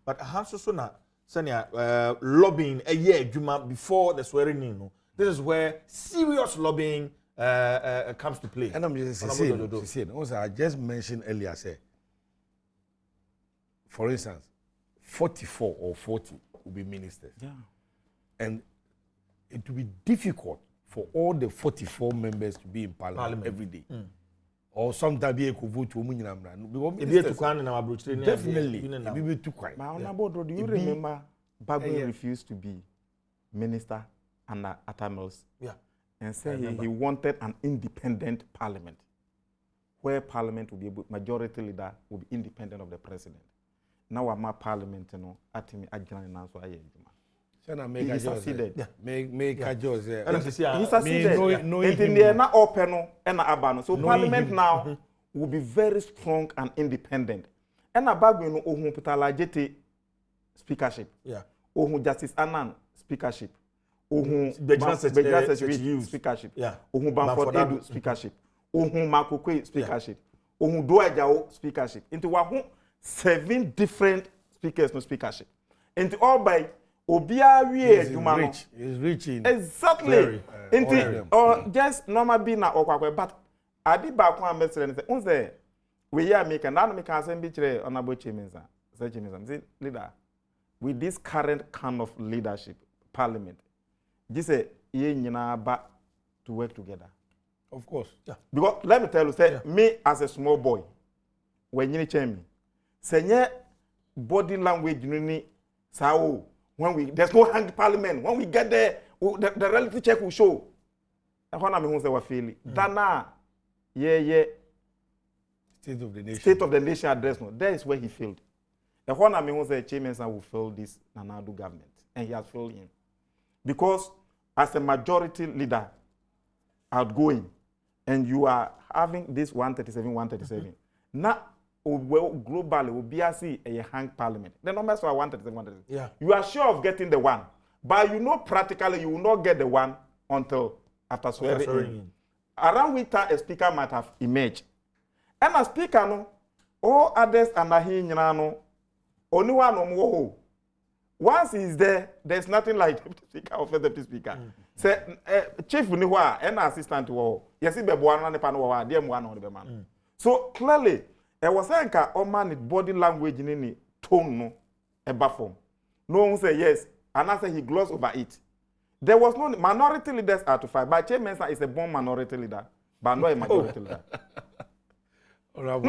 But I have so na senior lobbying a year Juma before the swearing in. No? This is where serious lobbying comes to play. And I'm just saying, also I just mentioned earlier, say, for instance, 44 or 40 will be ministers. Yeah. And it will be difficult for all the 44 members to be in parliament. Every day. Or sometimes they could vote to definitely, it will be too quiet. Do you remember Bagwe refused to be minister under Atamils? Yeah. And said he wanted an independent parliament, where parliament would be able, majority leader would be independent of the president. Now our parliament, you know, at me again and so he succeeded. Make a judge. He succeeded. No, not open and abano. So parliament now will be very strong and independent. And a bag no ohun putalajete speakership. Yeah. Ohun Justice Anan speakership. Ohun speakership. Yeah. Ohun Bamford Edu speakership. Ohun Makokwe speakership. Ohun Doajao speakership. Into 7 different speakers no speakership. Into all by Obia is reaching exactly. Or just normal be na okwa, but adi ba kwa ambassador say unse we ya make and make can be chere honorable Kyei Mensah. Leader, with this current kind of leadership, parliament, this say ye nyina ba to work together. Of course. Yeah. Because let me tell you, say me as a small boy, when you change me, say body language ni sao. When there's no hang parliament, when we get there, the reality check will show. And when I'm say we fail. Dana, State of the nation address. No, there is where he failed. And when I'm say Kyei Mensah will fail this Nanadu government, and he has failed him because as a majority leader, outgoing, and you are having this 137. Now. Globally, will be a hang parliament. The numbers are 137. Yeah. You are sure of getting the one, but you know practically you will not get the one until after swearing in. Around which time a speaker might have emerged. And a speaker, no, all others under him, no, only one on once he's there, there's nothing like deputy speaker or first deputy speaker. Say, chief Niwa and assistant to all. Yes, he be one on the panel, dear one on the man. So clearly, there was a man body language in any tone, no, a buffer. No one say yes, and I say he glossed over it. There was no minority leaders are to fight, but Kyei Mensah is a born minority leader, but not a majority leader. No,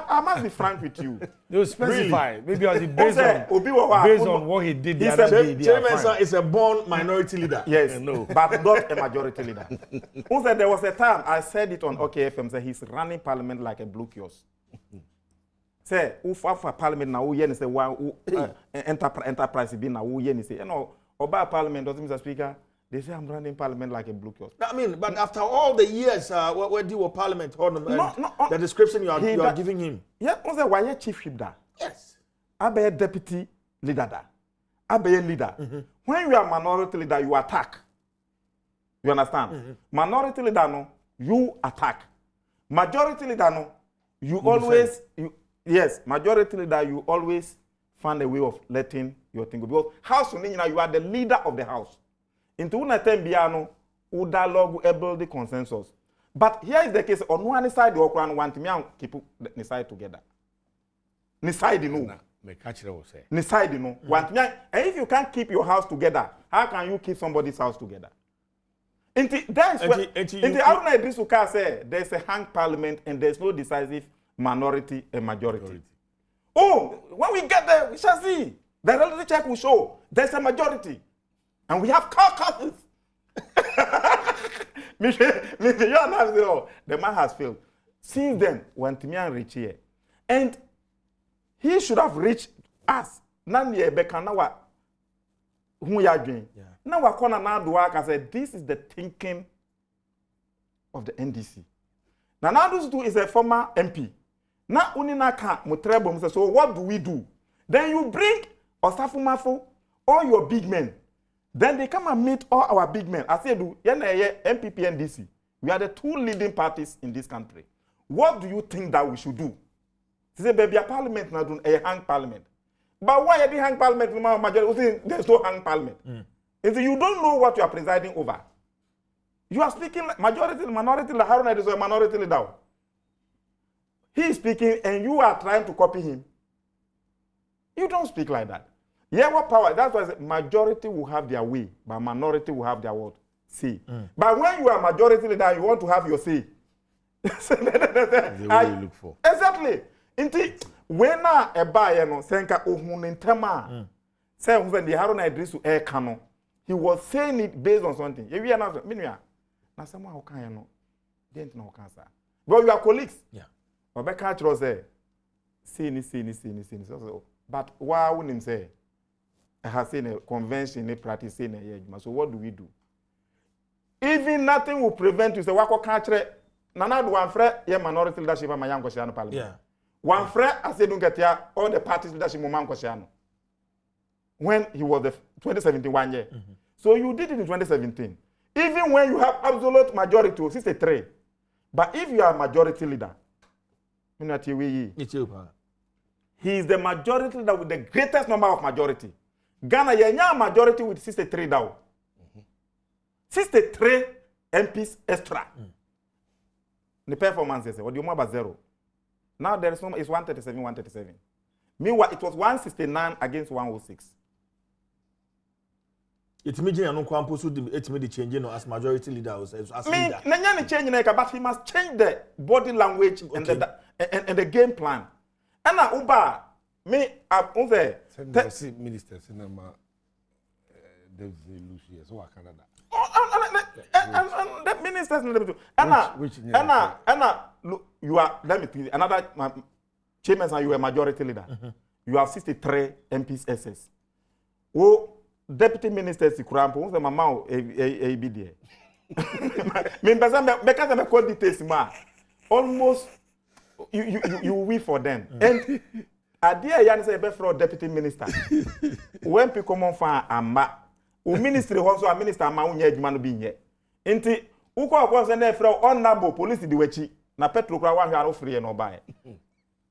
I must be frank with you. You specify. Really? Maybe as based on what he did the other day. Kyei Mensah is a born minority leader. Yes, no, but not a majority leader. There was a time, I said it on OKFM, say he's running parliament like a blue kiosk. Say, for parliament now, we say, enterprise be now, we say, you know, about parliament, doesn't Mr. Speaker? They say I'm running parliament like a blue kiosk. I mean, but after all the years, where do you parliament? The description you are giving him. Yeah, why you chief whip that? Yes. I be a deputy leader that. I be a leader. When you are minority leader, you attack. You understand? Minority leader, no, you attack. Majority leader, no, you always, majority leader, you always find a way of letting your thing go. Because house, you are the leader of the house. Into una tembiano, u dialogue able the consensus. But here is the case on one side the okran want me keep the side together. Ni side no. Me catch will say. Ni side no. Want me and if you can't keep your house together, how can you keep somebody's house together? That is where in the Aruna Idrisuka say there's a hang parliament and there's no decisive minority and majority. Oh, when we get there, we shall see. The reality check will show there's a majority. And we have caucuses. The man has failed. Since then, when Timian reached here, and he should have reached us. Nani Ebekanawa, who you are doing. Now we're going to say this is the thinking of the NDC. Now Nadu is a former MP. Now Uninaka Mutrebo. So what do we do? Then you bring Osafumafu, all your big men. Then they come and meet all our big men. I said, MPP and DC. We are the 2 leading parties in this country. What do you think that we should do? Say baby a parliament na do a hang parliament. But why you hang parliament no majority there's no hang parliament. And you don't know what you are presiding over. You are speaking majority minority la Haruna is a minority leader. He is speaking and you are trying to copy him. You don't speak like that. Yeah, what power? That's why majority will have their way, but minority will have their what? Say. But when you are majority leader, you want to have your say. That's the way you look for. Exactly. Indeed, when a buyer no senka ohun ntema. Say when the Haruna Idrisu air canon, he was saying it based on something. You are not minua. Na someone who can no. Didn't know cancer. But you are colleagues. Yeah. But catch us say. See. But why wouldn't him say? I have seen a convention, a practice in a year. So what do we do? Even nothing will prevent you. Say, "Wako country." Nana do one friend, yeah, minority leadership of my young Kosciano Parliament. Yeah. One friend, I said, don't get here, all the parties leadership of Mam Kosciano. When he was the 2017 1 year. So you did it in 2017. Even when you have absolute majority of 63. But if you are a majority leader, Nnawotwe Yi, he is the majority leader with the greatest number of majority. Ghana, you have majority with 63 now. 63 MPs extra. The performance is what you about 0. Now there is no, it's 137. Meanwhile, it was 169 against 106. It's me and Uncle it's me the changing as majority leader as leader. But he must change the body language and the game plan. And now Uba me up there. Minister cinema so I Canada. And the ministers Anna, you are, let me tell you, another Kyei Mensah, you are a majority leader. You have 63 MPs SS. Oh, deputy ministers, Kurampo, the mama, a BDA. Because I'm a call details, almost you wait for them. And I dear Yan say, for deputy minister. When people come on for a map. O ministry also a minister ma unye adwuma no bi nye enti uko akwonse na efra honorable police di wachi na petro kra wa hwa free no buy.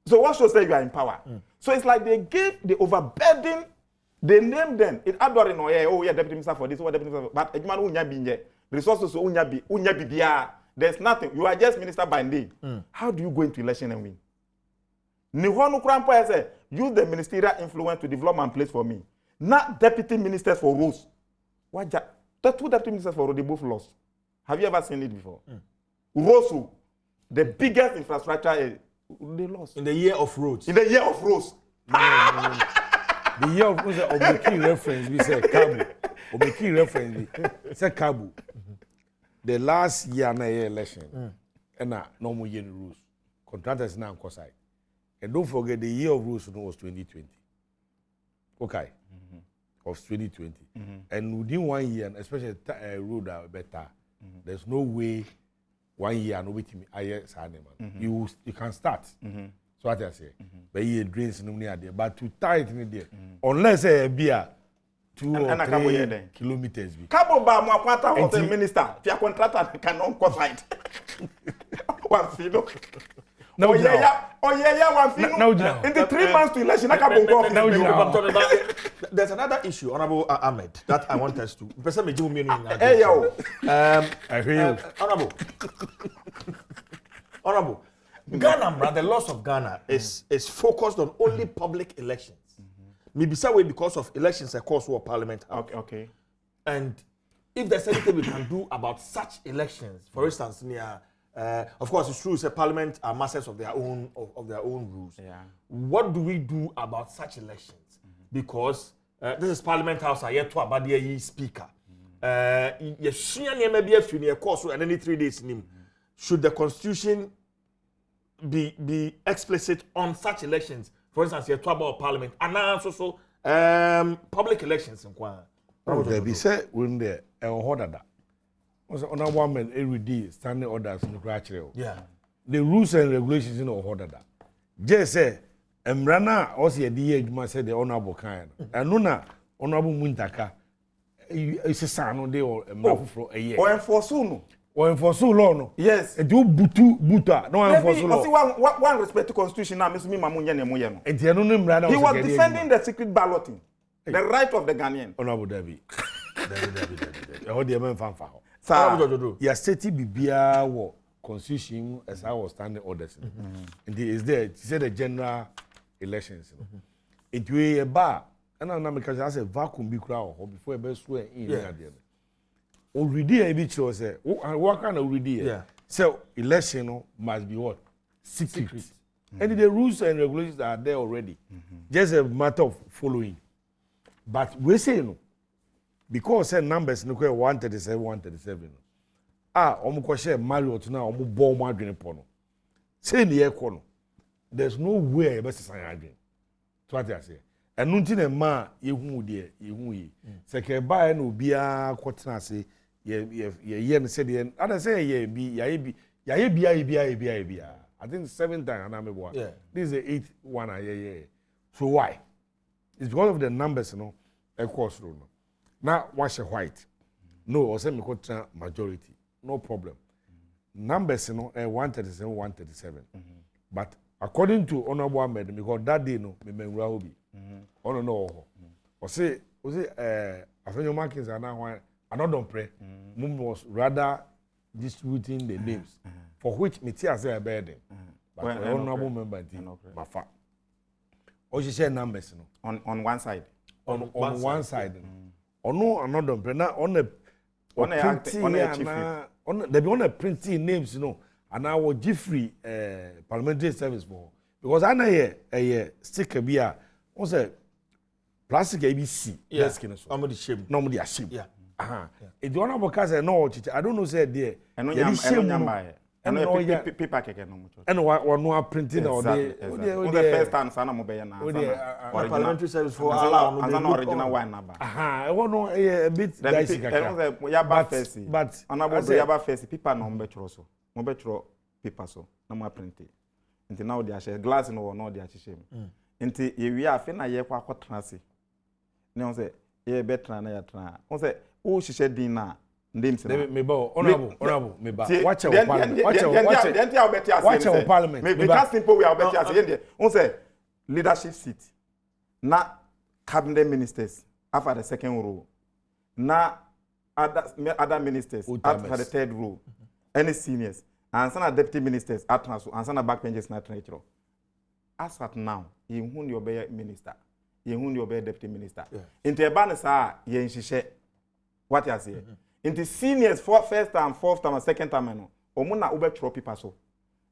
So what should say you are in power? So it's like they overburden, they name them. It adore no yeah deputy minister for this, what deputy minister, but adwuma no unya bi nye resources so unya bi bia. There's nothing. You are just minister by name. How do you go into election and win? Ni honu krampo say use the ministerial influence to develop and place for me. Not deputy ministers for roles. What the two deputy ministers for road, they both lost. Have you ever seen it before? Rosu, the biggest infrastructure, they lost. In the year of roads. In the year of roads. The year of roads, the key reference, we say Kabu. The key reference, we say Kabu. The last year na election, and no more year rules. Contractors now on side. And don't forget the year of rules was 2020. Okay. Of 2020. And within 1 year, and especially road are better, there's no way 1 year no waiting. You can start. So what I say, but you drains no near there, but to tie it in there, unless a beer 2 or 3 kilometers. Cabo ba mo kwata of the minister, if your contractor cannot co-sign. One filo. No, yeah, one thing. No, in the 3 months to election, there's another issue, Honorable Ahmed, that I want us to. Hey, yo. I hear you. Honorable. Ghana, the loss of Ghana is focused on only public elections. Maybe some way because of elections, of course, or parliament. Okay. And if there's anything we can do about such elections, for instance, near. Of course, it's true. It's a parliament are masters of their own rules. Yeah. What do we do about such elections? Because this is Parliament House. I yet to Ahmed Ibrahim speaker. And any 3 days in him. Should the constitution be explicit on such elections? For instance, you talk about Parliament and also public elections. There be said when there and on a woman every day standing orders in the yeah. The rules and regulations in order that. Just say Emrana also a DA said the honorable kind. And Nuna honorable Muntaka is a son on the or a year. Or enforce soon. Or enforce law no. Yes. And do buta no enforce law. See one respect to constitution now me mamunye ne moye no. He was defending the secret balloting. The right of the Ghanaian. Honorable David. How the man fan fa. Sir. Ya state bibia wo constitution as I was standing orders. And is there he said the general elections. It we a bar and na because I say vacuum be crowd before e be swear in there. Already a bit sure say what kind of already? Yeah. So election must be what? Secret. And the rules and regulations are there already. Just a matter of following. But we say no. Because say numbers no 137. Omo share Marriott now omo ball mo adwene po no. Say ne ekọ no. There's no way be say adwene. So what I say. Enu nti na ma yehu de yehu yi. Se ke ba na obia kwotena ase ye no say de other say ye bi ya bi. I think 7 times na me boy. This is the 8th one yeah. So why? It's because of the numbers, you know, a course rule. Now, wash a white. No, or send me majority. No problem. Numbers, you know, 137. But according to Honorable Ahmed, because that day, no, me Rahobi. Oh no. Or say, I think your markings are now I don't pray. Mum was rather distributing the names for which me say a burden. But Honorable member, my fact. Or she share numbers on one side. On one side. On no another on a printing names, you know, and I will give free parliamentary service for because I know a sticker beer on say plastic ABC. Yes, normally shame. Normally a shame. Yeah. If you want to because I know I don't know say there. And no and paper keke no mucho. And no printing or the first time sana mo be na. Parliamentary service for all original one number. I want no a bit dicey kaka. But honorable ya ba face paper no be chro so. Mo be chro paper so na mo print. Nti now dey share glass no no dey ahye. Nti ye wi afi na ye kwa akotena se. Ne on say ye betra na ya tra. On say o hihye din na me bo honorable me ba watch our parliament watch our parliament me just simple we are better as yende on say leadership seat na cabinet ministers after the second row na other ministers after the third row any seniors and some deputy ministers at transfer and some back benches na treasurer as at now you who your be minister you who your be deputy minister into e ba ne sa ye nhihye what you say in the seniors for first time, fourth time, and second time, no. Omo na ube chro people so.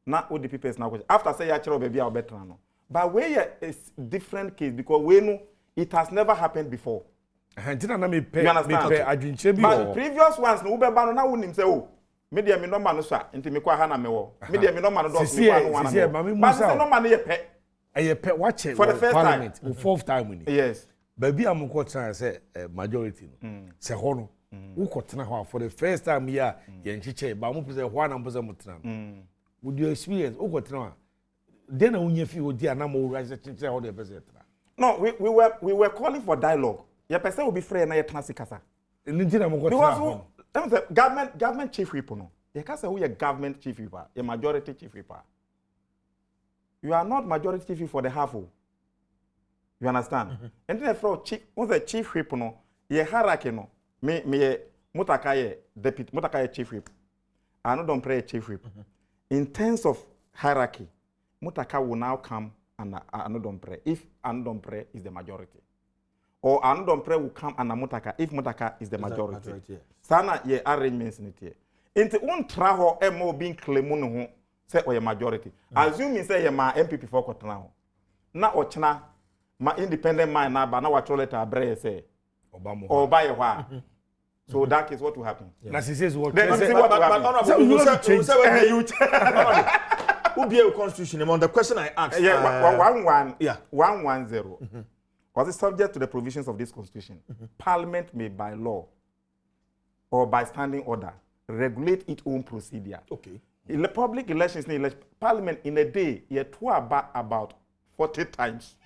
Na o the people na question. After say ya chro baby a better no. But where is different case because we know it has never happened before. Hantina na me pay adwinche bi. But previous ones no ube ba no na wonim say oh. Me dia me number no so nti me kwa ha na me wo. Me dia me number no do me kwa no wana. But say number no ye pe. Ye pe watch it for the first parliament time. Fourth time we. Yes. Baby am ko try say majority no. Say ho no. Who kotena ho for the first time here ye nchiche ba mo pese ho na mpese mutena with your experience who kotena then unya fi odi ana mo wura chiche ho de pese tra no we were calling for dialogue ye pese will be free na ye tena sikasa nti na mo kotena ho government chief whip no ye ka say who ye government chief whip ye majority chief whip you are not majority chief whip for the half you understand and then for chief who the chief whip no ye hierarchy no me mutaka ye deputy mutaka ye chief whip I no don't pray chief whip in terms of hierarchy mutaka will now come and I no don't pray if I no don't pray is the majority or I no don't pray will come and mutaka if mutaka is the majority sana ye arrangements in it into un traho emo being claim no ho say or majority assuming say ye ma MPP for kotena ho na ochna ma independent man na ba na wa choleta abre say or buy a while. So that is what will happen. Now she says what? Who be a constitution on the question I asked? 110. Was it subject to the provisions of this constitution? Parliament may by law or by standing order regulate its own procedure. Okay. In the public elections, Parliament in a day, you about 40 times.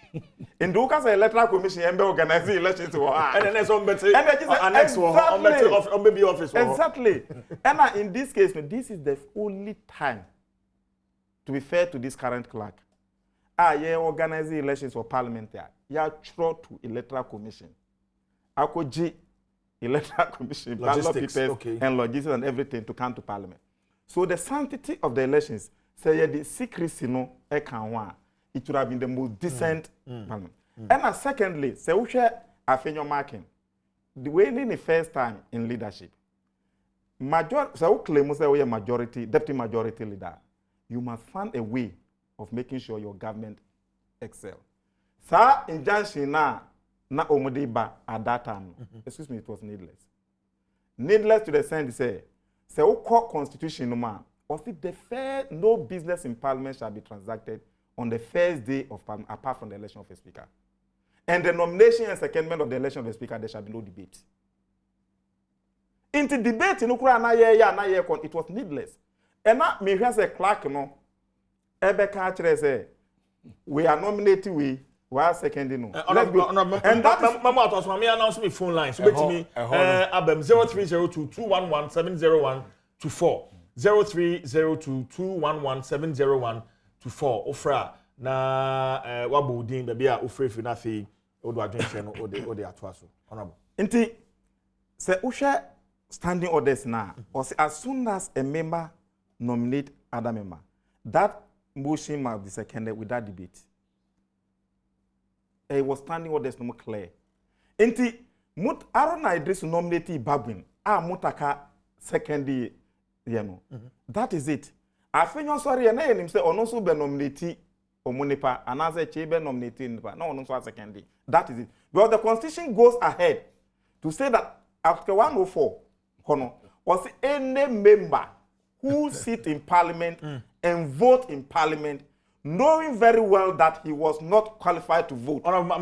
In the Ukas Electoral Commission, and organizing elections to and then there's on better office. Exactly. And in this case, this is the only time, to be fair to this current clerk, organizing elections for parliament. Throw to Electoral Commission. Akoji Electoral Commission, ballot papers and logistics and everything to come to parliament. So the sanctity of the elections, say the secrecy no it would have been the most decent parliament. And secondly, say we share a marking. The way in the first time in leadership, so claim say we are majority, deputy majority leader. You must find a way of making sure your government excel. Sa injunction na omodiba at that time. Excuse me, it was needless. Needless to the sense say we court constitution no man. Or the fair no business in parliament shall be transacted on the first day of parliament apart from the election of a speaker. And the nomination and secondment of the election of a speaker, there shall be no debate. Into debate, it was needless. And now, me here's a clerk, no. Ebe say, we are nominating we are seconding no. And that is Mama was me announce me phone line. So wait me Abem 030221170124 030221170124 ofra na wabodin baby a ofre fi na fi odo adwenche no ode ato aso honorable. Nti say uhwe standing orders na or say as soon as a member nominate other member, that motion must be seconded without debate. It was standing orders no clear. Enti mut Arona Idris nominate Babwin mutaka second That is it. I think you're sorry and him say ono so be nominate omunipa and as a chebe nominate nipa no ono so second. That is it. Because the constitution goes ahead to say that after 104 hono was any member who sit in parliament and vote in parliament, knowing very well that he was not qualified to vote.